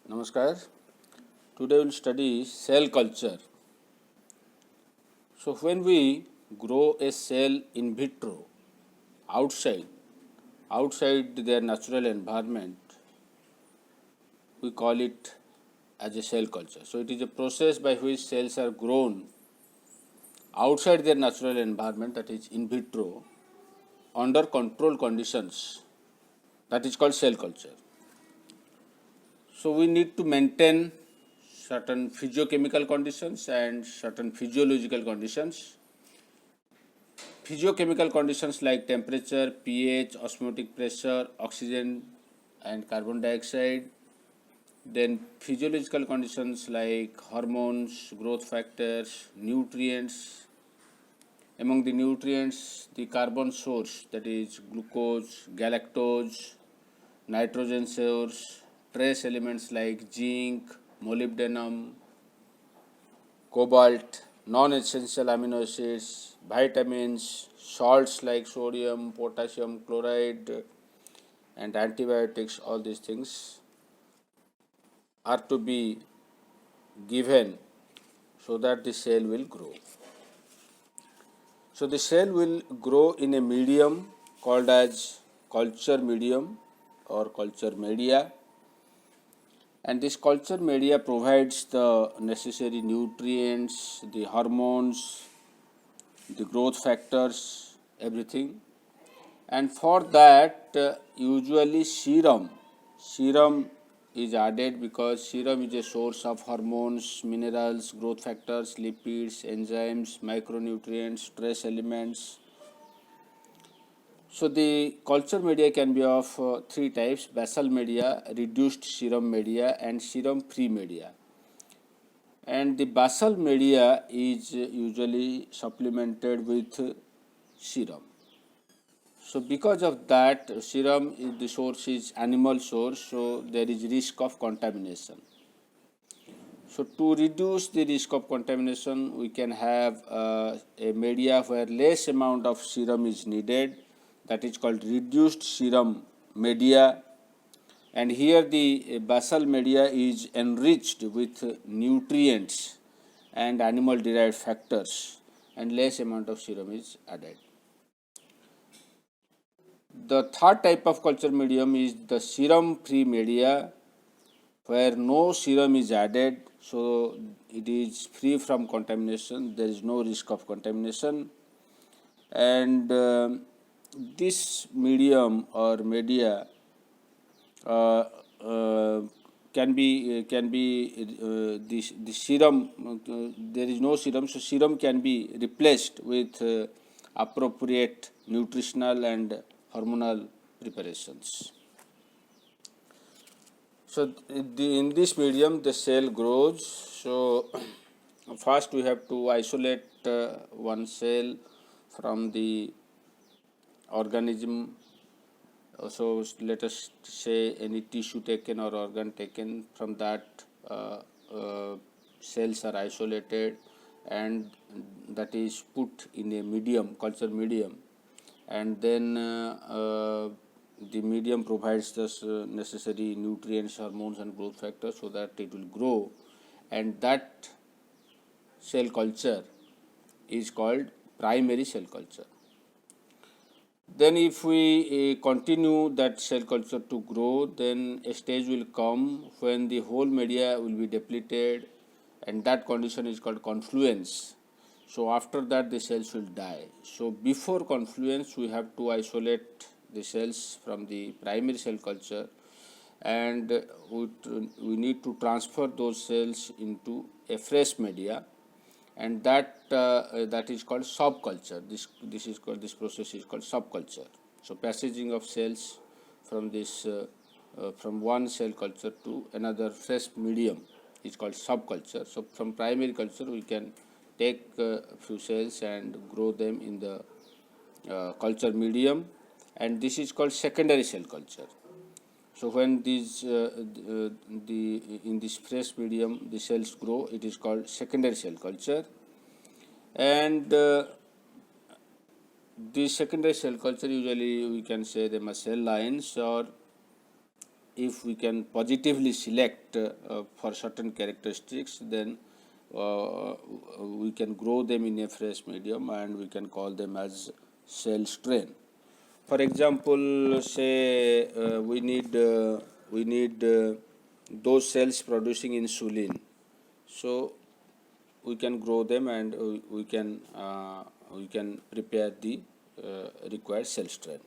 Namaskar. Today we will study cell culture. So when we grow a cell in vitro outside their natural environment, we call it as a cell culture. So it is a process by which cells are grown outside their natural environment, that is in vitro, under controlled conditions, that is called cell culture. So we need to maintain certain physiochemical conditions and certain physiological conditions. Physiochemical conditions like temperature, pH, osmotic pressure, oxygen and carbon dioxide. Then physiological conditions like hormones, growth factors, nutrients. Among the nutrients, the carbon source, that is glucose, galactose, nitrogen source, trace elements like zinc, molybdenum, cobalt, non-essential amino acids, vitamins, salts like sodium, potassium, chloride, and antibiotics. All these things are to be given so that the cell will grow. So the cell will grow in a medium called as culture medium or culture media, and this culture media provides the necessary nutrients, the hormones, the growth factors, everything. And for that, usually serum is added, because serum is a source of hormones, minerals, growth factors, lipids, enzymes, micronutrients, trace elements. So the culture media can be of three types: basal media, reduced serum media, and serum pre media. And the basal media is usually supplemented with serum. So because of that, serum is the source is animal source, so there is risk of contamination. So to reduce the risk of contamination, we can have a media where less amount of serum is needed, that is called reduced serum media. And here the basal media is enriched with nutrients and animal derived factors, and less amount of serum is added. The third type of culture medium is the serum pre media, where no serum is added, so it is free from contamination, there is no risk of contamination. And this medium or media can be the serum, there is no serum, so serum can be replaced with appropriate nutritional and hormonal preparations. So in this medium the cell grows. So first we have to isolate one cell from the organism. So let us say any tissue taken or organ taken, from that cells are isolated, and that is put in a medium, culture medium, and then the medium provides the necessary nutrients, hormones and growth factors so that it will grow, and that cell culture is called primary cell culture. Then if we continue that cell culture to grow, then a stage will come when the whole media will be depleted, and that condition is called confluence. So after that the cells will die. So before confluence we have to isolate the cells from the primary cell culture, and we need to transfer those cells into a fresh media, and that is called subculture. This process is called subculture. So passaging of cells from from one cell culture to another fresh medium is called subculture. So from primary culture we can take a few cells and grow them in the culture medium, and this is called secondary cell culture. So when these in this fresh medium the cells grow, it is called secondary cell culture. And the secondary cell culture, usually we can say them as cell lines, or if we can positively select for certain characteristics, then we can grow them in a fresh medium and we can call them as cell strain. For example, say we need those cells producing insulin, so we can grow them and we can prepare the required cell strain.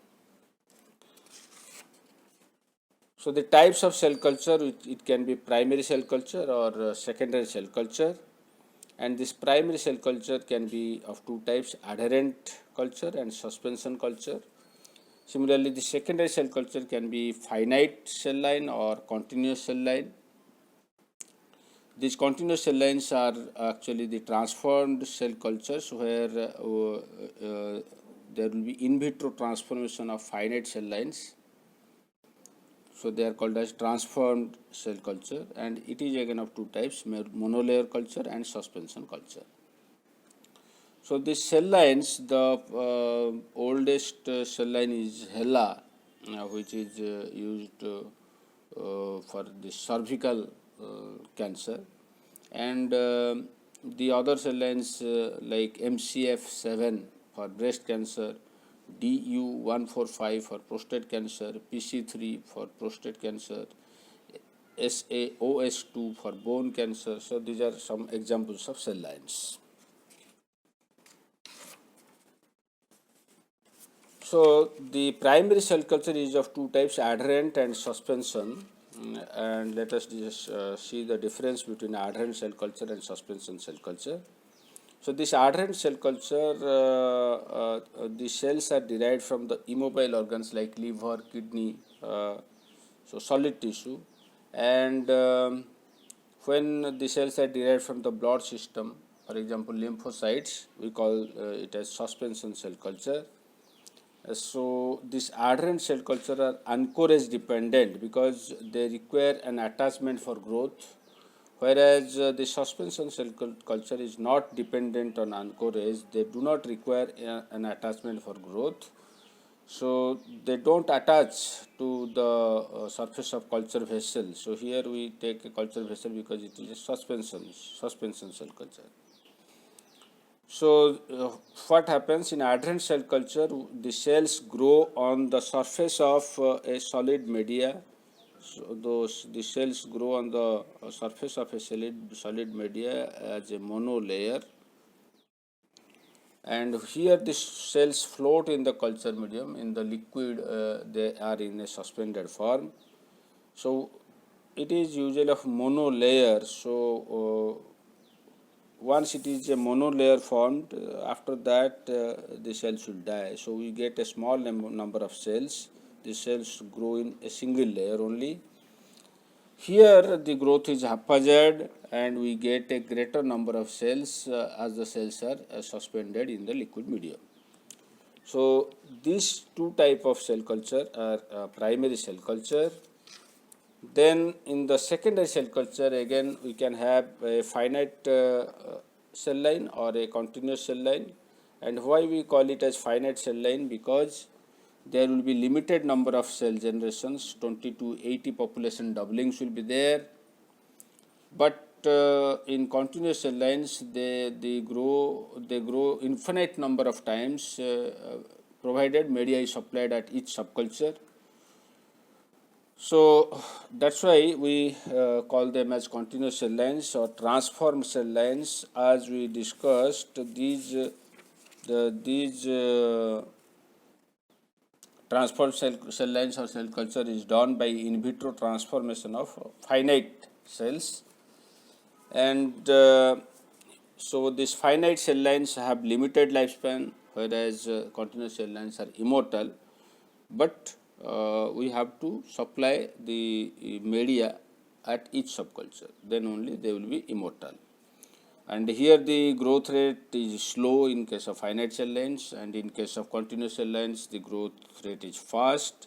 So the types of cell culture, it can be primary cell culture or secondary cell culture, and this primary cell culture can be of two types: adherent culture and suspension culture. Similarly, the secondary cell culture can be finite cell line or continuous cell line. These continuous cell lines are actually the transformed cell cultures where there will be in vitro transformation of finite cell lines. So they are called as transformed cell culture, and it is again of two types: monolayer culture and suspension culture. So these cell lines, the oldest cell line is HeLa, which is used for the cervical cancer, and the other cell lines like MCF7 for breast cancer, DU145 for prostate cancer, PC3 for prostate cancer, SAOS2 for bone cancer. So these are some examples of cell lines. So the primary cell culture is of two types, adherent and suspension, and let us just see the difference between adherent cell culture and suspension cell culture. So this adherent cell culture, the cells are derived from the immobile organs like liver, kidney, so solid tissue, and when the cells are derived from the blood system, for example lymphocytes, we call it as suspension cell culture. So this adherent cell culture are anchorage dependent because they require an attachment for growth, whereas the suspension cell culture is not dependent on anchorage. They do not require an attachment for growth, so they don't attach to the surface of culture vessel. So here we take a culture vessel because it is a suspension cell culture. So what happens in adherent cell culture, the cells grow on the surface of a solid media. So the cells grow on the surface of a solid media as a monolayer, and here the cells float in the culture medium. In the liquid they are in a suspended form. So it is usually of monolayer. So once it is a monolayer formed, after that the cells will die. So we get a small number of cells. The cells grow in a single layer only. Here the growth is haphazard and we get a greater number of cells as the cells are suspended in the liquid medium. So these two type of cell culture are primary cell culture. Then in the secondary cell culture, again we can have a finite cell line or a continuous cell line. And why we call it as finite cell line? Because there will be limited number of cell generations, 20 to 80 population doublings will be there. But in continuous cell lines, they grow infinite number of times, provided media is supplied at each subculture. So that's why we call them as continuous cell lines or transformed cell lines. As we discussed, these transformed cell lines or cell culture is done by in vitro transformation of finite cells, and so these finite cell lines have limited lifespan, whereas continuous cell lines are immortal. But we have to supply the media at each subculture, then only they will be immortal. And here the growth rate is slow in case of finite cell lines, and in case of continuous cell lines the growth rate is fast,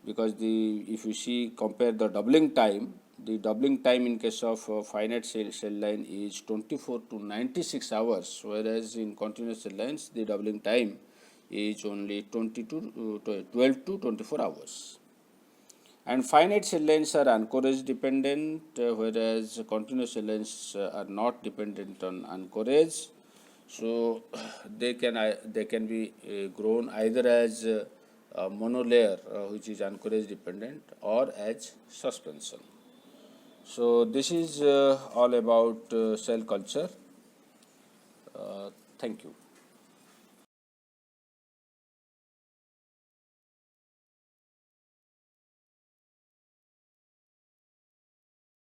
because if you see, compare the doubling time in case of finite cell line is 24 to 96 hours, whereas in continuous cell lines the doubling time is only 12 to 24 hours. And finite cell lines are anchorage dependent, whereas continuous cell lines are not dependent on anchorage. So they can be grown either as a monolayer, which is anchorage dependent, or as suspension. So this is all about cell culture. Thank you.